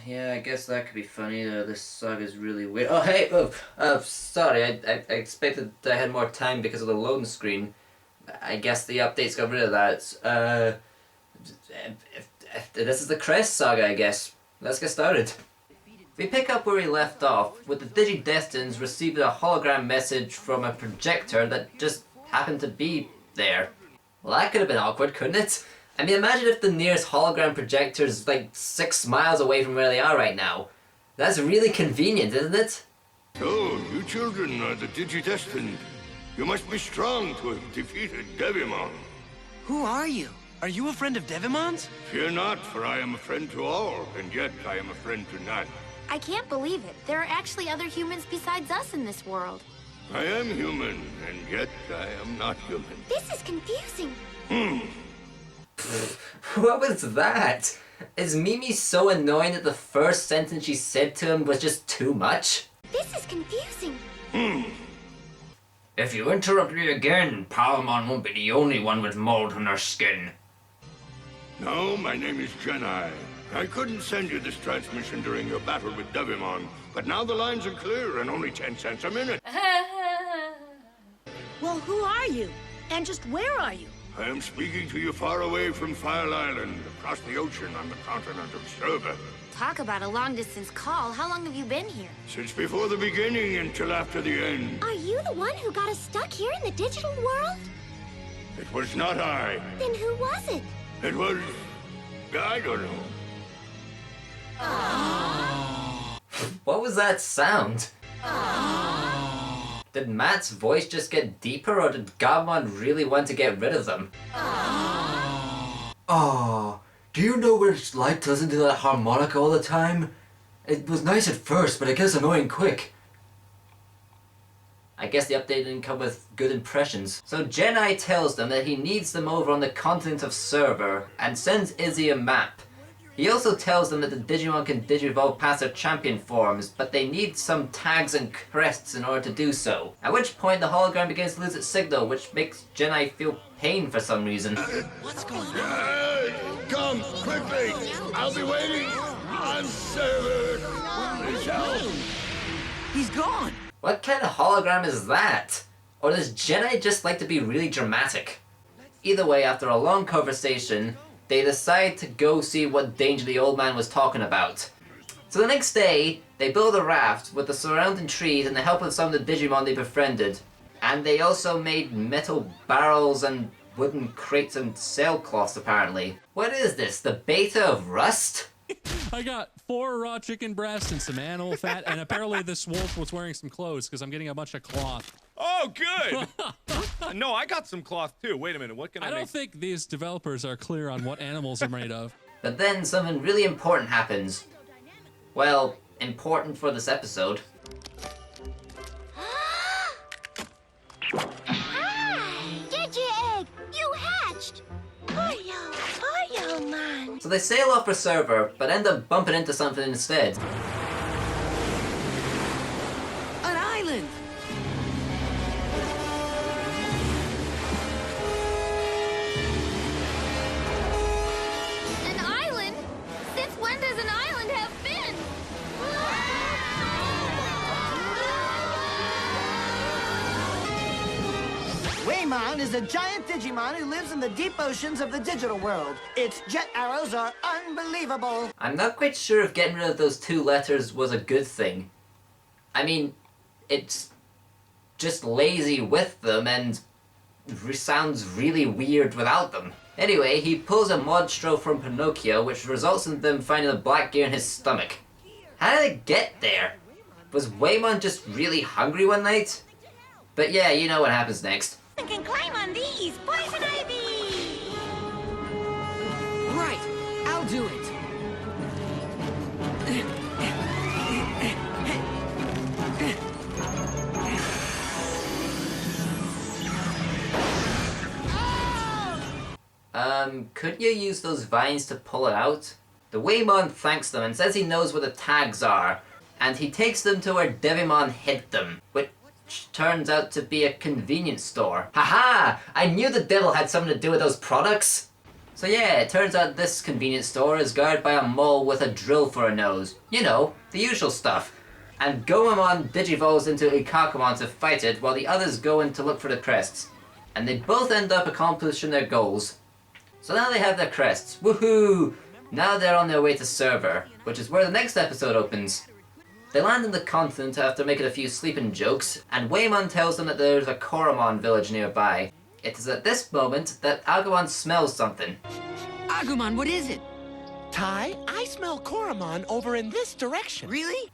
Yeah, I guess that could be funny. This saga's really weird. Oh, hey! Sorry, I expected I had more time because of the loading screen. I guess the updates got rid of that. This is the Crest Saga, I guess. Let's get started. We pick up where we left off, with the Digi-Destins receiving a hologram message from a projector that just happened to be there. Well, that could have been awkward, couldn't it? I mean, imagine if the nearest hologram projector is like 6 miles away from where they are right now. That's really convenient, isn't it? So, you children are the Digi-Destined. You must be strong to have defeated Devimon. Who are you? Are you a friend of Devimon's? Fear not, for I am a friend to all, and yet I am a friend to none. I can't believe it. There are actually other humans besides us in this world. I am human, and yet I am not human. This is confusing. What was that? Is Mimi so annoying that the first sentence she said to him was just too much? This is confusing. If you interrupt me again, Palamon won't be the only one with mold on her skin. No, my name is Jedi. I couldn't send you this transmission during your battle with Devimon, but now the lines are clear and only 10 cents a minute. Well, who are you? And just where are you? I am speaking to you far away from File Island, across the ocean on the continent of Serva. Talk about a long-distance call. How long have you been here? Since before the beginning until after the end. Are you the one who got us stuck here in the digital world? It was not I. Then who was it? It was... I don't know. What was that sound? Did Matt's voice just get deeper, or did Gabumon really want to get rid of them? Do you know what it's like to listen to that harmonica all the time? It was nice at first, but it gets annoying quick. I guess the update didn't come with good impressions. So Jedi tells them that he needs them over on the continent of Server, and sends Izzy a map. He also tells them that the Digimon can digivolve past their champion forms, but they need some tags and crests in order to do so. At which point the hologram begins to lose its signal, which makes Jedi feel pain for some reason. What's going on? Come, quickly! I'll be waiting! On Server! Please help! He's gone! What kind of hologram is that? Or does Jedi just like to be really dramatic? Either way, after a long conversation, they decide to go see what danger the old man was talking about. So the next day, they build a raft with the surrounding trees and the help of some of the Digimon they befriended. And they also made metal barrels and wooden crates and sailcloths, apparently. What is this, the beta of Rust? I got 4 raw chicken breasts and some animal fat, and apparently this wolf was wearing some clothes because I'm getting a bunch of cloth. Oh, good! No, I got some cloth too. Wait a minute, what can I I make? don't think these developers are clear on what animals are made of. But then something really important happens. Well, important for this episode. Hi! Digi-Egg! You hatched! Hiyo, man! So they sail off for Server, but end up bumping into something instead. An island! An island? Since when does an island have been? Waymon is a giant Digimon who lives in the deep oceans of the digital world. Its jet arrows are unbelievable. I'm not quite sure if getting rid of those 2 letters was a good thing. I mean, it's just lazy with them and sounds really weird without them. Anyway, he pulls a Modstro from Pinocchio, which results in them finding the black gear in his stomach. How did it get there? Was Waymon just really hungry one night? But yeah, you know what happens next. I can climb on these. Poison ivy! Right, I'll do it. Could you use those vines to pull it out? The Waymon thanks them and says he knows where the tags are, and he takes them to where Devimon hid them, which turns out to be a convenience store. Haha! I knew the devil had something to do with those products! So yeah, it turns out this convenience store is guarded by a mole with a drill for a nose. You know, the usual stuff. And Gomamon digivolves into Ikakumon to fight it while the others go in to look for the crests. And they both end up accomplishing their goals. So now they have their crests. Woohoo! Now they're on their way to Server, which is where the next episode opens. They land on the continent after making a few sleeping jokes, and Waymon tells them that there's a Koromon village nearby. It is at this moment that Agumon smells something. Agumon, what is it? Ty, I smell Koromon over in this direction. Really?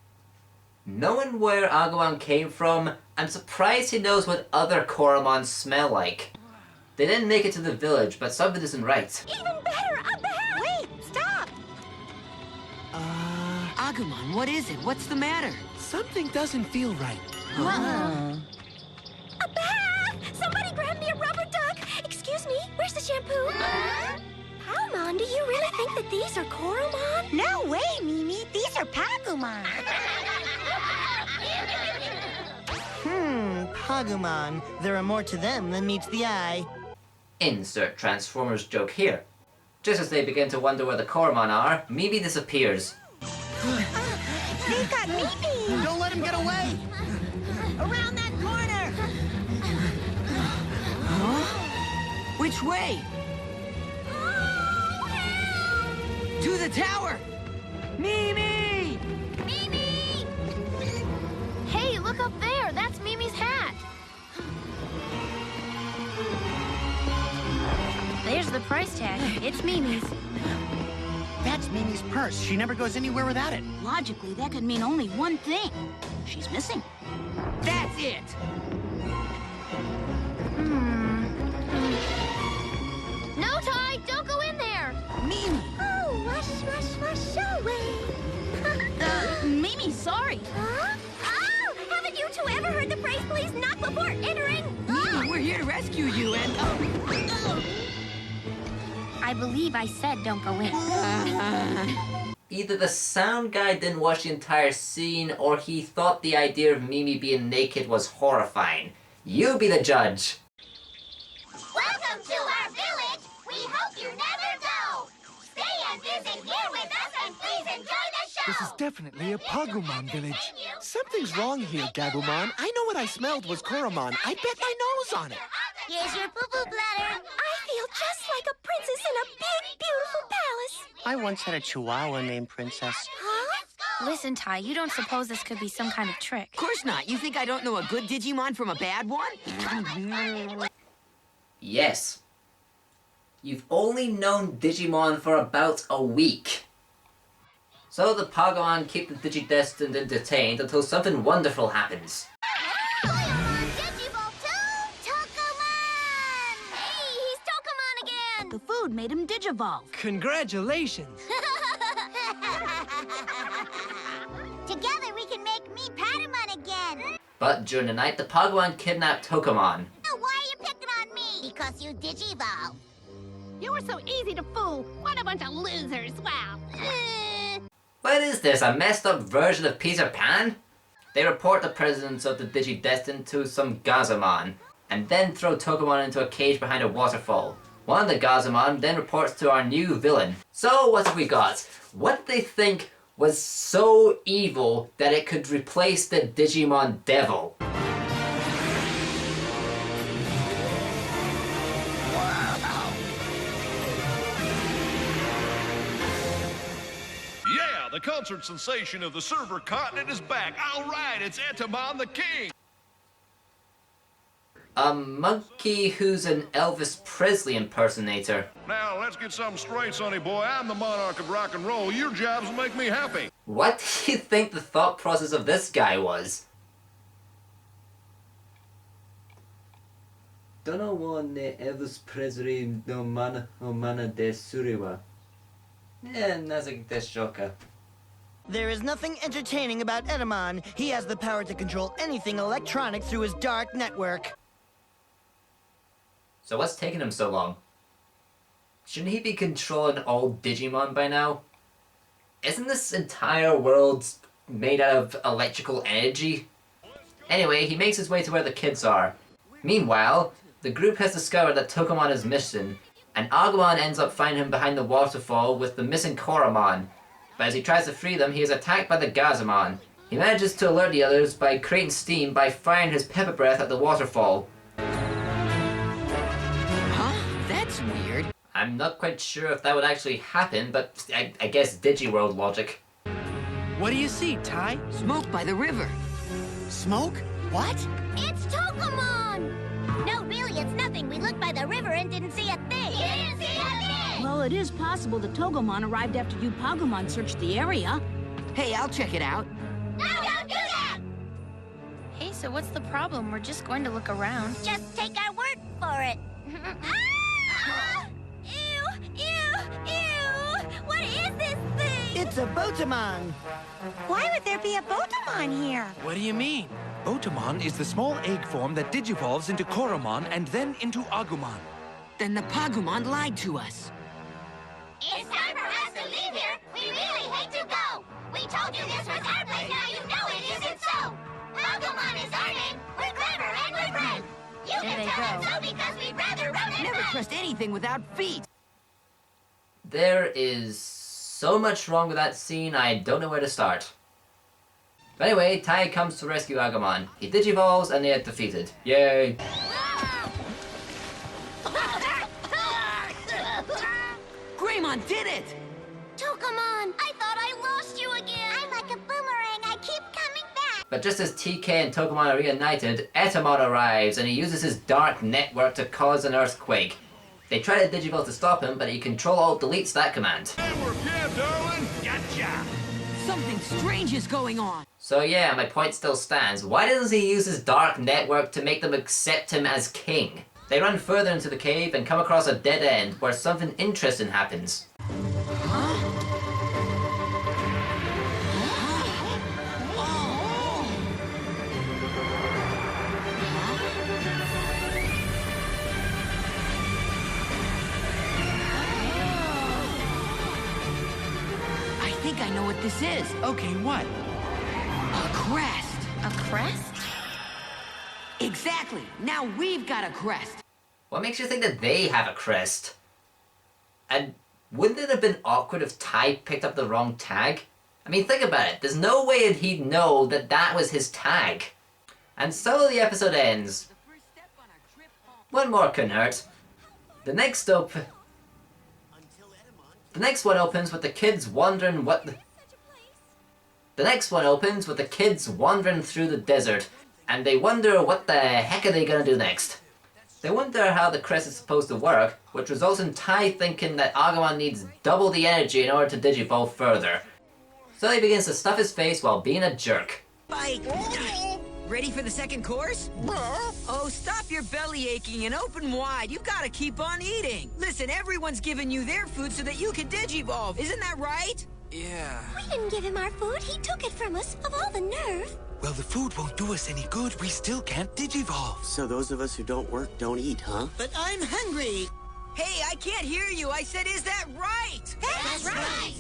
Knowing where Agumon came from, I'm surprised he knows what other Koromon smell like. They didn't make it to the village, but something isn't right. Even better, up ahead! Wait, stop! Agumon, what is it? What's the matter? Something doesn't feel right. Up ahead! Somebody grab me a rubber duck! Excuse me, where's the shampoo? Palmon, do you really think that these are Koromon? No way, Mimi! These are Pagumon! Pagumon. There are more to them than meets the eye. Insert Transformers joke here. Just as they begin to wonder where the Koromon are, Mimi disappears. They've got Mimi! Don't let him get away! Around that corner! Which way? To the tower! Mimi! Mimi! Hey, look up there. That's Mimi's hat. There's the price tag. It's Mimi's. That's Mimi's purse. She never goes anywhere without it. Logically, that could mean only one thing. She's missing. That's it! No, Ty, don't go in there. Mimi! Oh, rush, rush, rush away. Mimi, sorry. Huh? Oh, haven't you two ever heard the phrase, please knock before entering? Mimi, we're here to rescue you, and... I believe I said don't go in. Either the sound guy didn't watch the entire scene, or he thought the idea of Mimi being naked was horrifying. You be the judge. Welcome to our village. We hope you never go. Stay and visit here with us, and please enjoy the show. This is definitely a Pagumon village. Something's wrong here, Gabumon. I know what I smelled was Koromon. I bet my nose on it. Here's your poo-poo bladder. I feel just like a princess in a big, beautiful palace. I once had a chihuahua named Princess. Huh? Listen, Ty, you don't suppose this could be some kind of trick? Of course not. You think I don't know a good Digimon from a bad one? Yes. You've only known Digimon for about a week. So the Pagumon keep the Digidestined entertained until something wonderful happens. Digivolve to Tokomon! Hey, he's Tokomon again! The food made him Digivolve. Congratulations. Together we can make me Patamon again. But during the night, the Pagumon kidnapped Tokomon. Why are you picking on me? Because you Digivolve. You were so easy to fool. What a bunch of losers. Wow. What is this, a messed up version of Peter Pan? They report the presence of the Digidestined to some Gazamon, and then throw Tokomon into a cage behind a waterfall. One of the Gazamon then reports to our new villain. So what have we got? What did they think was so evil that it could replace the Digimon Devil? Yeah, the concert sensation of the server continent is back. All right, it's Etamon the King. A monkey who's an Elvis Presley impersonator. Now, let's get something straight, sonny boy. I'm the monarch of rock and roll. Your jobs make me happy. What do you think the thought process of this guy was? Don't want Elvis Presley no mana de suriwa. Yeah, nazik deshoka. There is nothing entertaining about Etamon. He has the power to control anything electronic through his dark network. So what's taking him so long? Shouldn't he be controlling all Digimon by now? Isn't this entire world made out of electrical energy? Anyway, he makes his way to where the kids are. Meanwhile, the group has discovered that Tokomon is missing, and Agumon ends up finding him behind the waterfall with the missing Koromon. But as he tries to free them, he is attacked by the Gazumon. He manages to alert the others by creating steam by firing his pepper breath at the waterfall. Huh? That's weird. I'm not quite sure if that would actually happen, but I guess Digiworld logic. What do you see, Ty? Smoke by the river. Smoke? What? It's Togemon! No, really, it's nothing. We looked by the river and didn't see a thing. You didn't see a thing! Well, it is possible the Togemon arrived after you Pagumon searched the area. Hey, I'll check it out. No, don't do that! Hey, so what's the problem? We're just going to look around. Just take our word for it. Ah! Ew! Ew! Ew! What is this thing? It's a Botamon. Why would there be a Botamon here? What do you mean? Botamon is the small egg form that digivolves into Koromon and then into Agumon. Then the Pagumon lied to us. It's time for us to leave here. We really hate to go. We told you this was our place, now you know it isn't so. Pagumon is our name. We're clever and we're brave. You There can they tell go. us so because we'd rather run and Never run. trust anything without feet. There is so much wrong with that scene, I don't know where to start. But anyway, Tai comes to rescue Agumon. He digivolves and they are defeated. Yay! Greymon did it! Togemon, I thought I lost you again. I'm like a boomerang. I keep coming back. But just as TK and Togemon are reunited, Etamon arrives and he uses his dark network to cause an earthquake. They try to digivolve to stop him, but he Control-Alt-Deletes that command. Yeah, darling. Gotcha. Something strange is going on. So yeah, my point still stands. Why doesn't he use his dark network to make them accept him as king? They run further into the cave and come across a dead end where something interesting happens. I think I know what this is. Okay, what? A crest. A crest? Exactly. Now we've got a crest. What makes you think that they have a crest? And wouldn't it have been awkward if Tai picked up the wrong tag? I mean, think about it. There's no way that he'd know that that was his tag. And so the episode ends. One more couldn't hurt. The next one opens with the kids wondering what The next one opens with the kids wandering through the desert, and they wonder what the heck are they gonna do next. They wonder how the crest is supposed to work, which results in Tai thinking that Agumon needs double the energy in order to digivolve further. So he begins to stuff his face while being a jerk. Bite. Ready for the second course? Oh, stop your belly aching and open wide. You've got to keep on eating. Listen, everyone's giving you their food so that you can digivolve. Isn't that right? Yeah. We didn't give him our food. He took it from us. Of all the nerve. Well, the food won't do us any good. We still can't digivolve. So those of us who don't work don't eat, huh? But I'm hungry. Hey, I can't hear you. I said, is that right? That's right.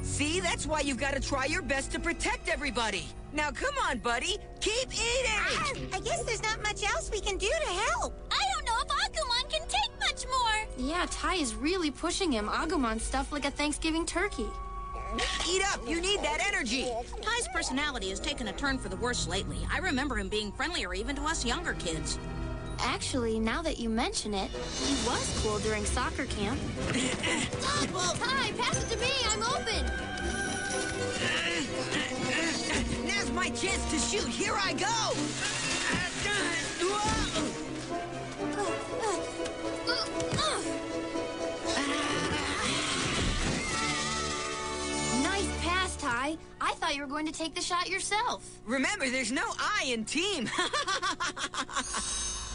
See, that's why you've got to try your best to protect everybody. Now, come on, buddy. Keep eating. I guess there's not much else we can do to help. I don't know if Agumon can take much more. Yeah, Tai is really pushing him. Agumon's stuffed like a Thanksgiving turkey. Eat up. You need that energy. Ty's personality has taken a turn for the worse lately. I remember him being friendlier even to us younger kids. Actually, now that you mention it, he was cool during soccer camp. Tai, pass it to me. I'm open. Now's my chance to shoot. Here I go. Nice pass, Tai. I thought you were going to take the shot yourself. Remember, there's no I in team.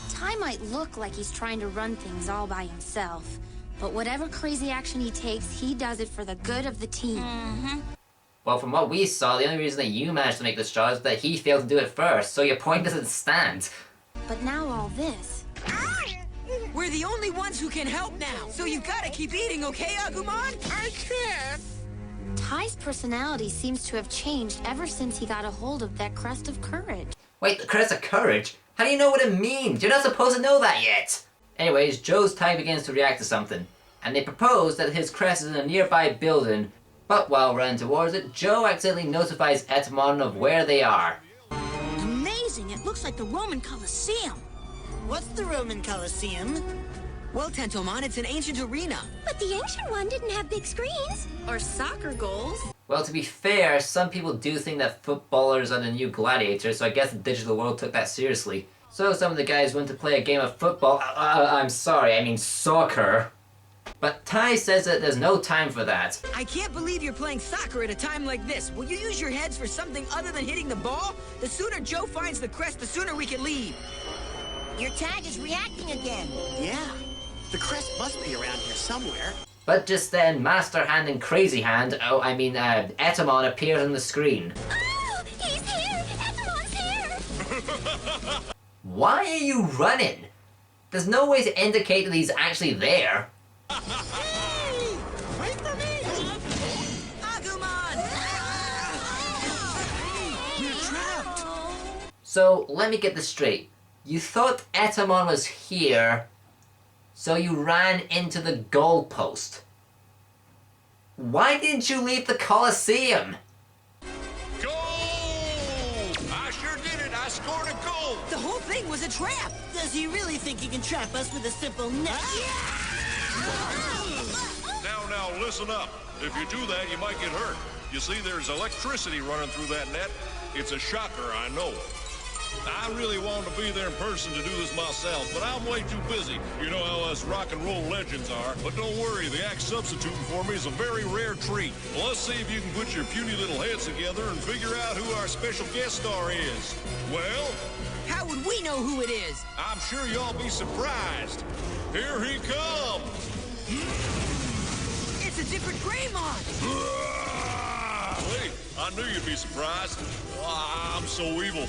Tai might look like he's trying to run things all by himself, but whatever crazy action he takes, he does it for the good of the team. Well, from what we saw, the only reason that you managed to make this shot is that he failed to do it first, so your point doesn't stand. But now all this. We're the only ones who can help now, so you've got to keep eating, okay, Agumon? I can't. Tai's personality seems to have changed ever since he got a hold of that crest of courage. Wait, the crest of courage? How do you know what it means? You're not supposed to know that yet! Anyways, Joe's tie begins to react to something, and they propose that his crest is in a nearby building, but while running towards it, Joe accidentally notifies Etamon of where they are. Amazing! It looks like the Roman Colosseum. What's the Roman Colosseum? Well, Tentomon, it's an ancient arena. But the ancient one didn't have big screens. Or soccer goals. Well, to be fair, some people do think that footballers are the new gladiators, so I guess the digital world took that seriously. So some of the guys went to play a game of football, I'm sorry, I mean soccer. But Ty says that there's no time for that. I can't believe you're playing soccer at a time like this. Will you use your heads for something other than hitting the ball? The sooner Joe finds the crest, the sooner we can leave. Your tag is reacting again. Yeah. The crest must be around here somewhere. But just then, Master Hand and Crazy Hand, Etamon appears on the screen. Oh, he's here! Etamon's here! Why are you running? There's no way to indicate that he's actually there. Hey! Wait for me! Agumon! We're trapped! So, let me get this straight. You thought Etamon was here, so you ran into the goalpost. Why didn't you leave the Colosseum? Goal! I sure did it. I scored a goal. The whole thing was a trap. Does he really think he can trap us with a simple net? Now, listen up. If you do that, you might get hurt. You see, there's electricity running through that net. It's a shocker, I know. I really wanted to be there in person to do this myself, but I'm way too busy. You know how us rock and roll legends are. But don't worry, the act substituting for me is a very rare treat. Well, let's see if you can put your puny little heads together and figure out who our special guest star is. Well, How would we know who it is? I'm sure y'all be surprised. Here he comes! It's a different Greymon! Wait, I knew you'd be surprised. I'm so evil.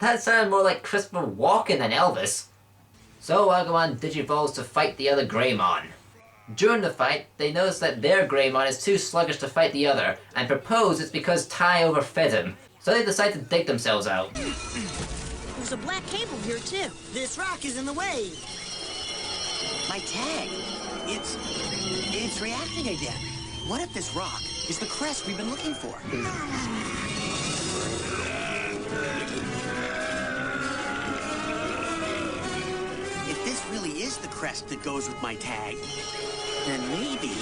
That sounded more like Christopher Walken than Elvis. So Agumon digivolves to fight the other Greymon. During the fight, they notice that their Greymon is too sluggish to fight the other, and propose it's because Ty overfed him. So they decide to dig themselves out. There's a black cable here, too. This rock is in the way. My tag. It's reacting again. What if this rock is the crest we've been looking for? If this really is the crest that goes with my tag, then maybe...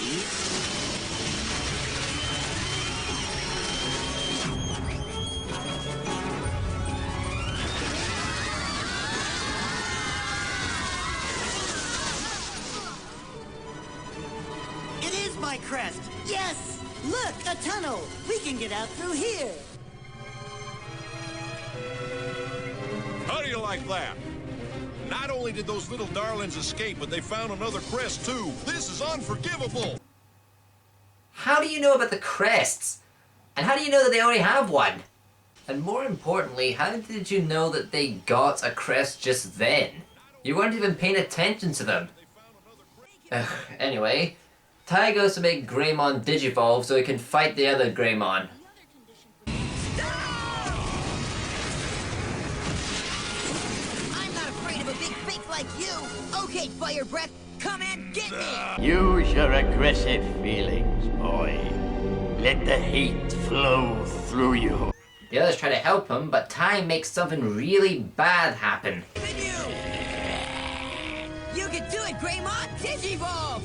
It is my crest. Yes! Look, a tunnel. We can get out through here. How do you like that? Not only did those little darlings escape, but they found another crest, too. This is unforgivable. How do you know about the crests? And how do you know that they already have one? And more importantly, how did you know that they got a crest just then? You weren't even paying attention to them. Anyway, Ty goes to make Greymon digivolve so he can fight the other Greymon. I'm not afraid of a big fake like you! Okay, Fire Breath, come and get me! Use your aggressive feelings, boy. Let the hate flow through you. The others try to help him, but Ty makes something really bad happen. You can do it, Greymon! Digivolve!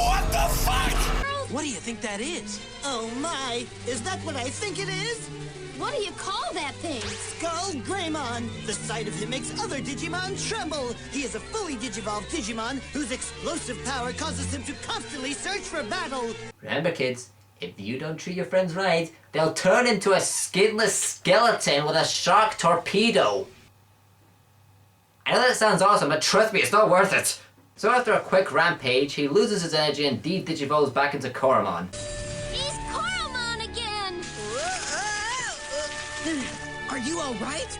What the fuck? What do you think that is? Oh my, is that what I think it is? What do you call that thing? Skull Greymon! The sight of him makes other Digimon tremble! He is a fully digivolved Digimon whose explosive power causes him to constantly search for battle! Remember, kids, if you don't treat your friends right, they'll turn into a skinless skeleton with a shark torpedo. I know that sounds awesome, but trust me, it's not worth it. So after a quick rampage, he loses his energy and de-digivolves back into Koromon. He's Koromon again! Are you all right?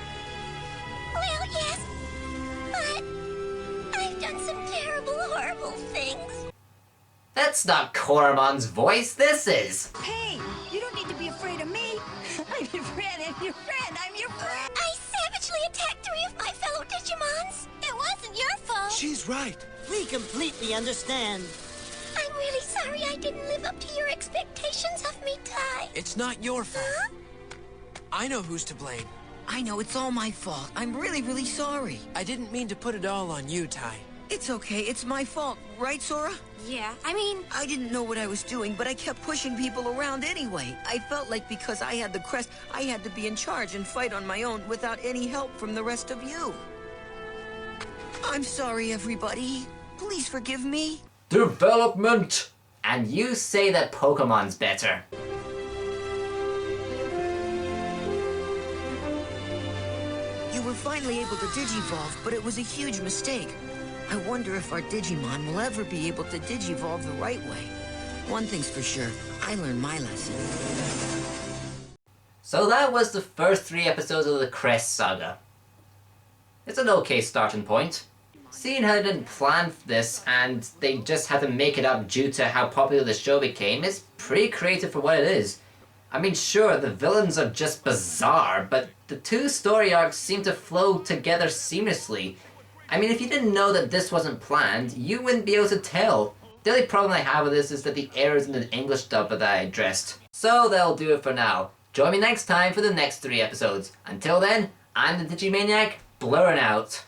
Well, yes. But I've done some terrible, horrible things. That's not Koromon's voice, this is. Hey, you don't need to be afraid of me. I'm your friend, I'm your friend, I'm your friend. I savagely attacked 3 of my fellow Digimons. It wasn't your fault. She's right. We completely understand. I'm really sorry I didn't live up to your expectations of me, Ty. It's not your fault. I know who's to blame. I know it's all my fault. I'm really, really sorry. I didn't mean to put it all on you, Ty. It's okay. It's my fault. Right, Sora? Yeah, I mean... I didn't know what I was doing, but I kept pushing people around anyway. I felt like because I had the crest, I had to be in charge and fight on my own without any help from the rest of you. I'm sorry, everybody. Please forgive me. Development! And you say that Pokemon's better. You were finally able to Digivolve, but it was a huge mistake. I wonder if our Digimon will ever be able to Digivolve the right way. One thing's for sure, I learned my lesson. So that was the first 3 episodes of the Crest Saga. It's an okay starting point. Seeing how they didn't plan for this and they just had to make it up due to how popular the show became is pretty creative for what it is. I mean, sure, the villains are just bizarre, but the 2 story arcs seem to flow together seamlessly. I mean, if you didn't know that this wasn't planned, you wouldn't be able to tell. The only problem I have with this is that the errors in the English dub that I addressed. So that'll do it for now. Join me next time for the next 3 episodes. Until then, I'm the Digi-Maniac, blurring out.